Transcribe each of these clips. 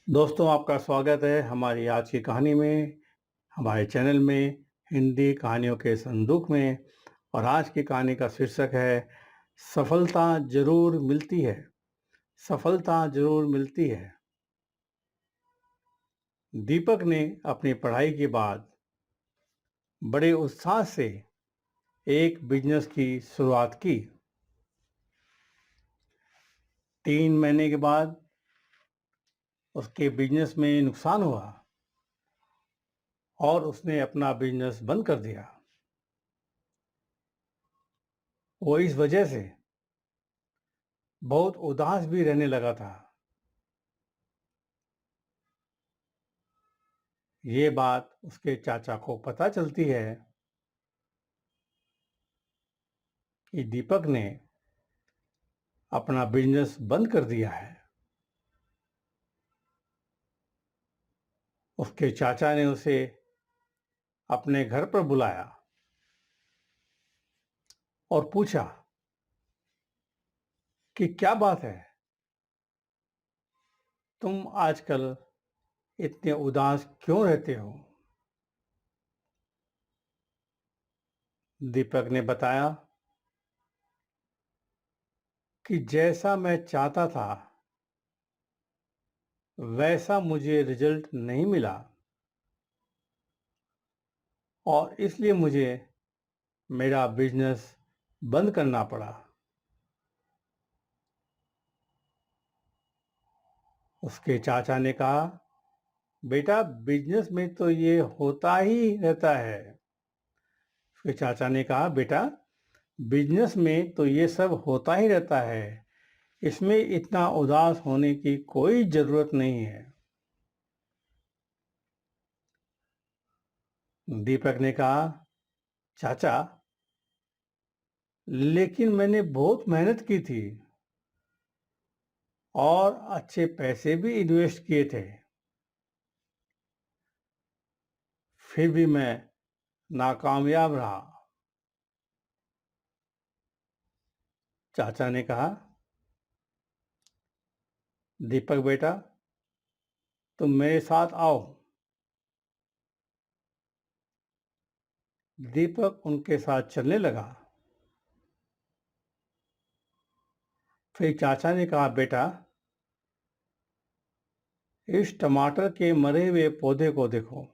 दोस्तों, आपका स्वागत है हमारी आज की कहानी में, हमारे चैनल में, हिंदी कहानियों के संदूक में। और आज की कहानी का शीर्षक है सफलता ज़रूर मिलती है, सफलता ज़रूर मिलती है। दीपक ने अपनी पढ़ाई के बाद बड़े उत्साह से एक बिजनेस की शुरुआत की। 3 महीने के बाद उसके बिजनेस में नुकसान हुआ और उसने अपना बिजनेस बंद कर दिया। वो इस वजह से बहुत उदास भी रहने लगा था। ये बात उसके चाचा को पता चलती है कि दीपक ने अपना बिजनेस बंद कर दिया है। उसके चाचा ने उसे अपने घर पर बुलाया और पूछा कि क्या बात है, तुम आजकल इतने उदास क्यों रहते हो? दीपक ने बताया कि जैसा मैं चाहता था वैसा मुझे रिजल्ट नहीं मिला और इसलिए मुझे मेरा बिजनेस बंद करना पड़ा। उसके चाचा ने कहा, बेटा, बिजनेस में तो ये होता ही रहता है। उसके चाचा ने कहा, बेटा, बिजनेस में तो ये सब होता ही रहता है, इसमें इतना उदास होने की कोई जरूरत नहीं है। दीपक ने कहा, चाचा, लेकिन मैंने बहुत मेहनत की थी और अच्छे पैसे भी इन्वेस्ट किए थे, फिर भी मैं नाकामयाब रहा। चाचा ने कहा, दीपक बेटा, तुम मेरे साथ आओ। दीपक उनके साथ चलने लगा। फिर चाचा ने कहा, बेटा, इस टमाटर के मरे हुए पौधे को देखो।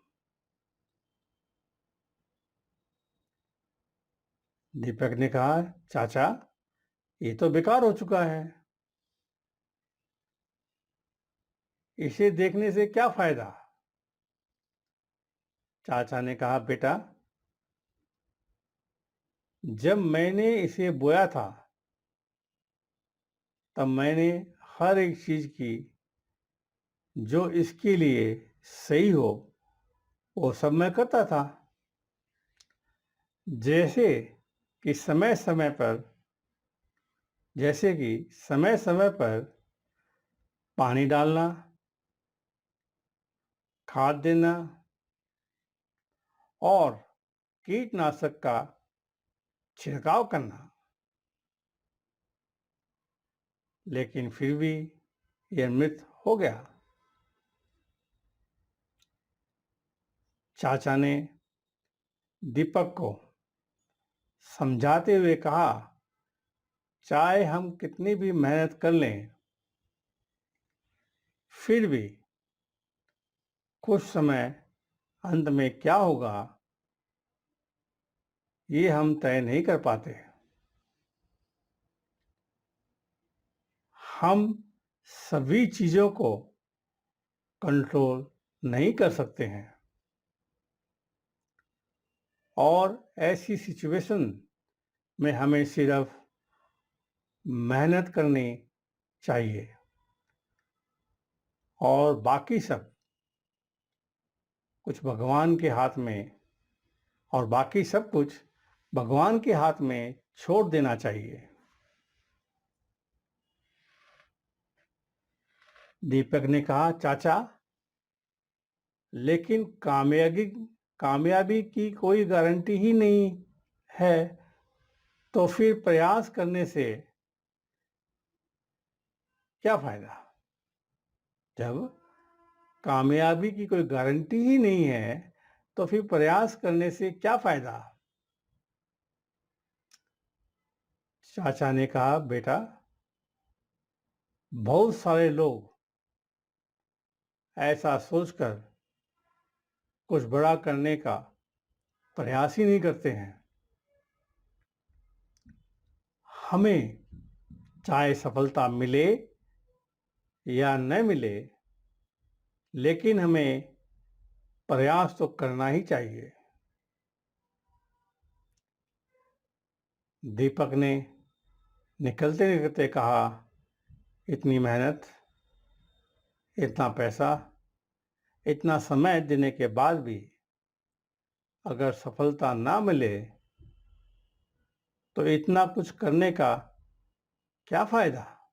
दीपक ने कहा, चाचा, ये तो बेकार हो चुका है, इसे देखने से क्या फायदा? चाचा ने कहा, बेटा, जब मैंने इसे बोया था तब मैंने हर एक चीज की जो इसके लिए सही हो वो सब मैं करता था। जैसे कि समय समय पर जैसे कि समय समय पर पानी डालना, खाद देना और कीटनाशक का छिड़काव करना। लेकिन फिर भी यह मृत हो गया। चाचा ने दीपक को समझाते हुए कहा, चाहे हम कितनी भी मेहनत कर लें, फिर भी कुछ समय अंत में क्या होगा ये हम तय नहीं कर पाते। हम सभी चीजों को कंट्रोल नहीं कर सकते हैं और ऐसी सिचुएशन में हमें सिर्फ मेहनत करनी चाहिए और बाकी सब कुछ भगवान के हाथ में और बाकी सब कुछ भगवान के हाथ में छोड़ देना चाहिए। दीपक ने कहा, चाचा, लेकिन कामयाबी की कोई गारंटी ही नहीं है, तो फिर प्रयास करने से क्या फायदा? जब कामयाबी की कोई गारंटी ही नहीं है, तो फिर प्रयास करने से क्या फायदा? चाचा ने कहा, बेटा, बहुत सारे लोग ऐसा सोचकर कुछ बड़ा करने का प्रयास ही नहीं करते हैं। हमें चाहे सफलता मिले या न मिले, लेकिन हमें प्रयास तो करना ही चाहिए। दीपक ने निकलते निकलते कहा, इतनी मेहनत, इतना पैसा, इतना समय देने के बाद भी अगर सफलता ना मिले तो इतना कुछ करने का क्या फायदा?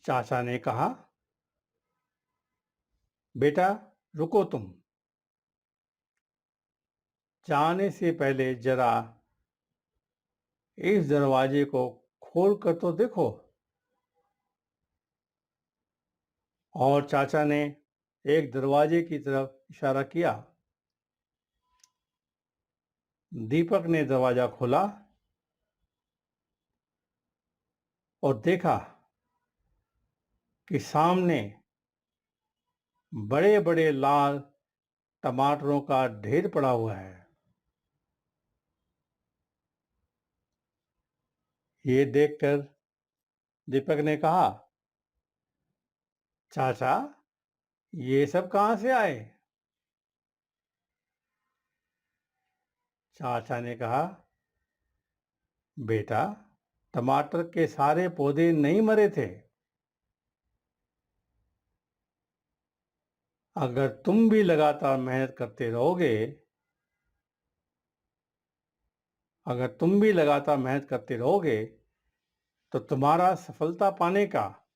चाचा ने कहा, बेटा, रुको, तुम जाने से पहले जरा इस दरवाजे को खोल कर तो देखो। और चाचा ने एक दरवाजे की तरफ इशारा किया। दीपक ने दरवाजा खोला और देखा कि सामने बड़े बड़े लाल टमाटरों का ढेर पड़ा हुआ है। ये देखकर दीपक ने कहा, चाचा, ये सब कहाँ से आए? चाचा ने कहा, बेटा, टमाटर के सारे पौधे नहीं मरे थे। अगर तुम भी लगातार मेहनत करते रहोगे, तो तुम्हारा सफलता पाने का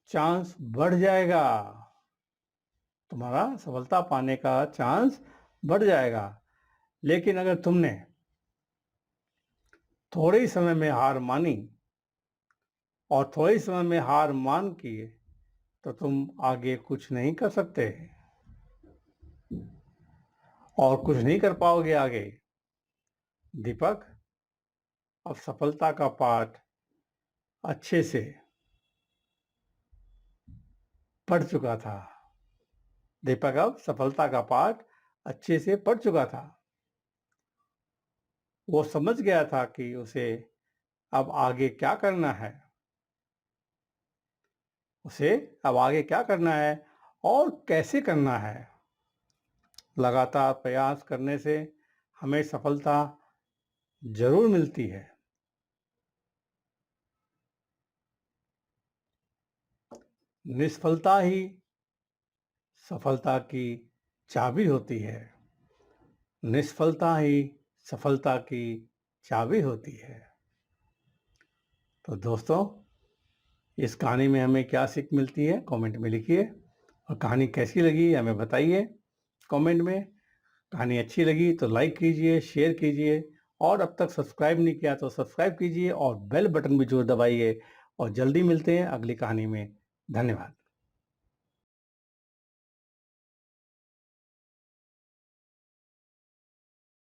चांस बढ़ जाएगा। लेकिन अगर तुमने थोड़े ही समय में हार मानी और थोड़े ही समय में हार मान की, तो तुम आगे कुछ नहीं कर सकते और कुछ नहीं कर पाओगे आगे। दीपक अब सफलता का पाठ अच्छे से पढ़ चुका था। वो समझ गया था कि उसे अब आगे क्या करना है और कैसे करना है। लगातार प्रयास करने से हमें सफलता जरूर मिलती है। निष्फलता ही सफलता की चाबी होती है। तो दोस्तों, इस कहानी में हमें क्या सीख मिलती है, कमेंट में लिखिए। और कहानी कैसी लगी हमें बताइए कमेंट में। कहानी अच्छी लगी तो लाइक कीजिए, शेयर कीजिए, और अब तक सब्सक्राइब नहीं किया तो सब्सक्राइब कीजिए और बेल बटन भी जरूर दबाइए। और जल्दी मिलते हैं अगली कहानी में। धन्यवाद।